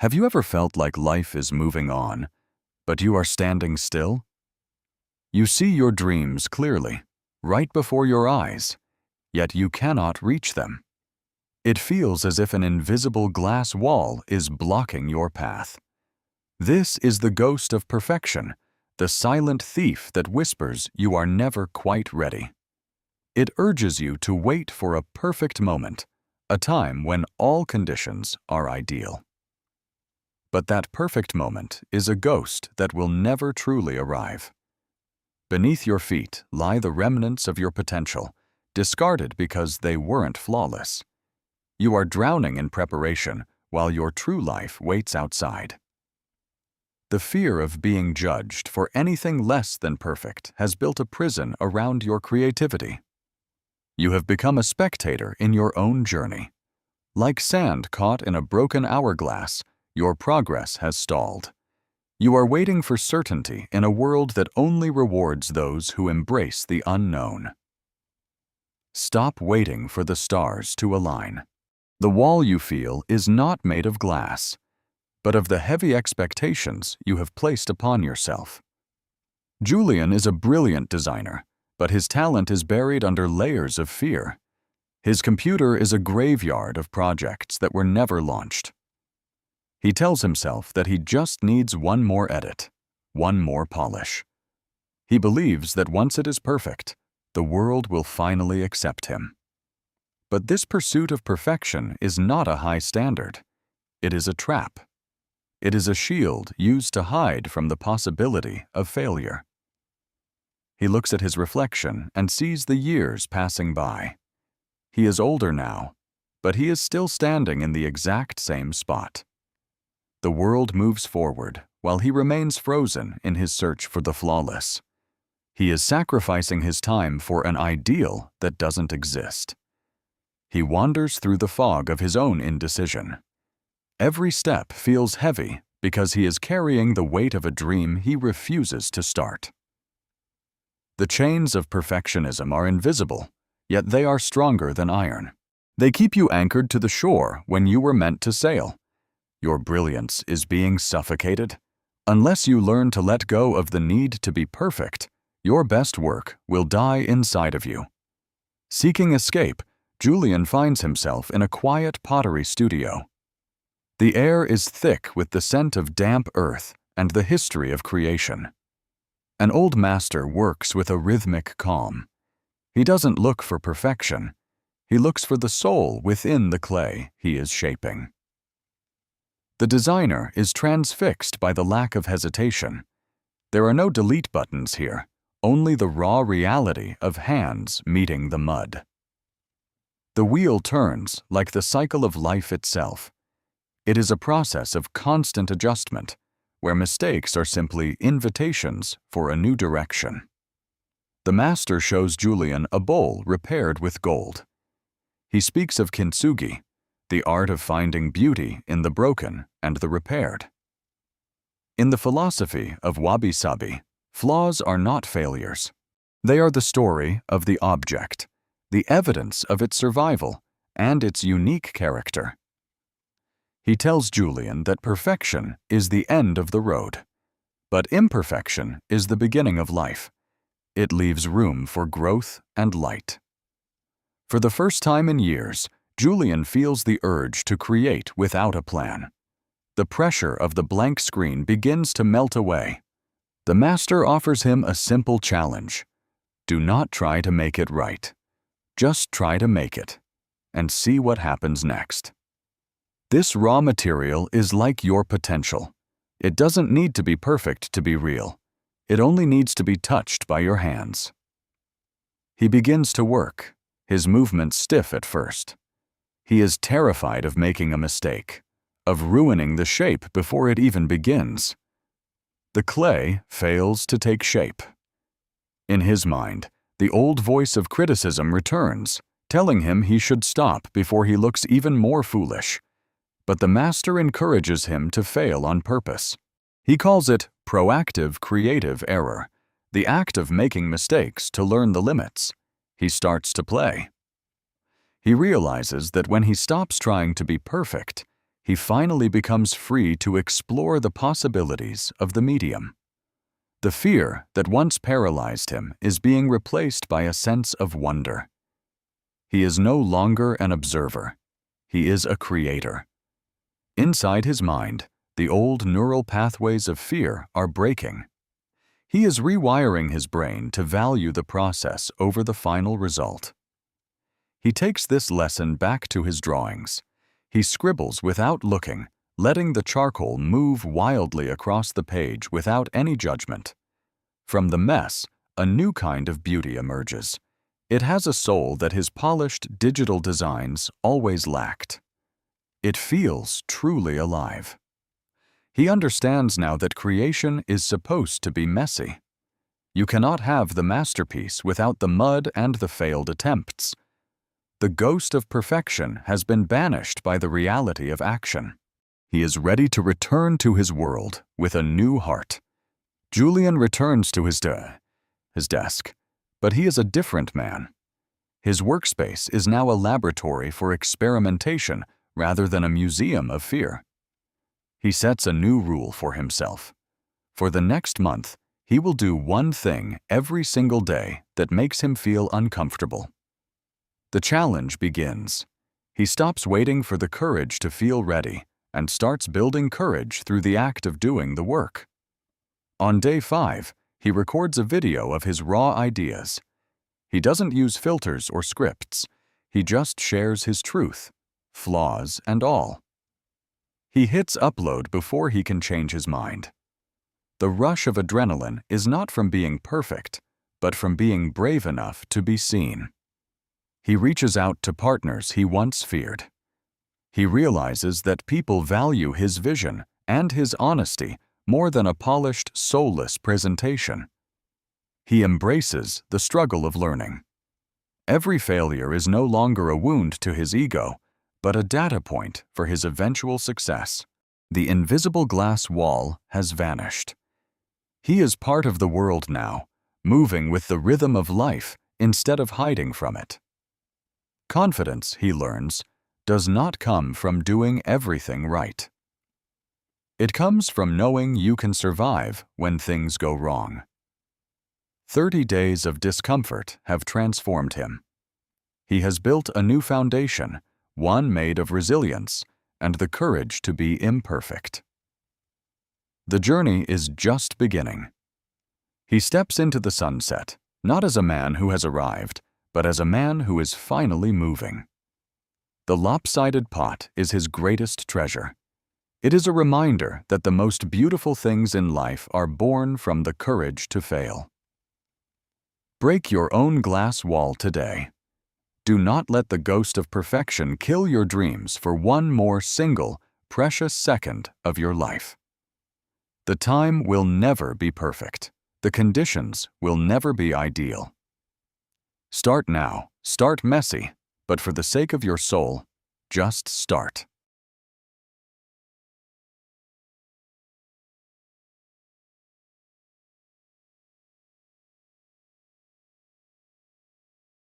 Have you ever felt like life is moving on, but you are standing still? You see your dreams clearly, right before your eyes, yet you cannot reach them. It feels as if an invisible glass wall is blocking your path. This is the ghost of perfection, the silent thief that whispers you are never quite ready. It urges you to wait for a perfect moment, a time when all conditions are ideal. But that perfect moment is a ghost that will never truly arrive. Beneath your feet lie the remnants of your potential, discarded because they weren't flawless. You are drowning in preparation while your true life waits outside. The fear of being judged for anything less than perfect has built a prison around your creativity. You have become a spectator in your own journey. Like sand caught in a broken hourglass, your progress has stalled. You are waiting for certainty in a world that only rewards those who embrace the unknown. Stop waiting for the stars to align. The wall you feel is not made of glass, but of the heavy expectations you have placed upon yourself. Julian is a brilliant designer, but his talent is buried under layers of fear. His computer is a graveyard of projects that were never launched. He tells himself that he just needs one more edit, one more polish. He believes that once it is perfect, the world will finally accept him. But this pursuit of perfection is not a high standard. It is a trap. It is a shield used to hide from the possibility of failure. He looks at his reflection and sees the years passing by. He is older now, but he is still standing in the exact same spot. The world moves forward while he remains frozen in his search for the flawless. He is sacrificing his time for an ideal that doesn't exist. He wanders through the fog of his own indecision. Every step feels heavy because he is carrying the weight of a dream he refuses to start. The chains of perfectionism are invisible, yet they are stronger than iron. They keep you anchored to the shore when you were meant to sail. Your brilliance is being suffocated. Unless you learn to let go of the need to be perfect, your best work will die inside of you. Seeking escape, Julian finds himself in a quiet pottery studio. The air is thick with the scent of damp earth and the history of creation. An old master works with a rhythmic calm. He doesn't look for perfection. He looks for the soul within the clay he is shaping. The designer is transfixed by the lack of hesitation. There are no delete buttons here, only the raw reality of hands meeting the mud. The wheel turns like the cycle of life itself. It is a process of constant adjustment, where mistakes are simply invitations for a new direction. The master shows Julian a bowl repaired with gold. He speaks of Kintsugi, the art of finding beauty in the broken and the repaired. In the philosophy of wabi-sabi, flaws are not failures. They are the story of the object, the evidence of its survival and its unique character. He tells Julian that perfection is the end of the road, but imperfection is the beginning of life. It leaves room for growth and light. For the first time in years, Julian feels the urge to create without a plan. The pressure of the blank screen begins to melt away. The master offers him a simple challenge. Do not try to make it right. Just try to make it, and see what happens next. This raw material is like your potential. It doesn't need to be perfect to be real. It only needs to be touched by your hands. He begins to work, his movements stiff at first. He is terrified of making a mistake, of ruining the shape before it even begins. The clay fails to take shape. In his mind, the old voice of criticism returns, telling him he should stop before he looks even more foolish. But the master encourages him to fail on purpose. He calls it proactive creative error, the act of making mistakes to learn the limits. He starts to play. He realizes that when he stops trying to be perfect, he finally becomes free to explore the possibilities of the medium. The fear that once paralyzed him is being replaced by a sense of wonder. He is no longer an observer. He is a creator. Inside his mind, the old neural pathways of fear are breaking. He is rewiring his brain to value the process over the final result. He takes this lesson back to his drawings. He scribbles without looking, letting the charcoal move wildly across the page without any judgment. From the mess, a new kind of beauty emerges. It has a soul that his polished digital designs always lacked. It feels truly alive. He understands now that creation is supposed to be messy. You cannot have the masterpiece without the mud and the failed attempts. The ghost of perfection has been banished by the reality of action. He is ready to return to his world with a new heart. Julian returns to his desk, but he is a different man. His workspace is now a laboratory for experimentation rather than a museum of fear. He sets a new rule for himself. For the next month, he will do one thing every single day that makes him feel uncomfortable. The challenge begins. He stops waiting for the courage to feel ready and starts building courage through the act of doing the work. On day 5, he records a video of his raw ideas. He doesn't use filters or scripts. He just shares his truth, flaws and all. He hits upload before he can change his mind. The rush of adrenaline is not from being perfect, but from being brave enough to be seen. He reaches out to partners he once feared. He realizes that people value his vision and his honesty more than a polished, soulless presentation. He embraces the struggle of learning. Every failure is no longer a wound to his ego, but a data point for his eventual success. The invisible glass wall has vanished. He is part of the world now, moving with the rhythm of life instead of hiding from it. Confidence, he learns, does not come from doing everything right. It comes from knowing you can survive when things go wrong. 30 days of discomfort have transformed him. He has built a new foundation, one made of resilience and the courage to be imperfect. The journey is just beginning. He steps into the sunset, not as a man who has arrived, but as a man who is finally moving. The lopsided pot is his greatest treasure. It is a reminder that the most beautiful things in life are born from the courage to fail. Break your own glass wall today. Do not let the ghost of perfection kill your dreams for one more single, precious second of your life. The time will never be perfect. The conditions will never be ideal. Start now, start messy, but for the sake of your soul, just start.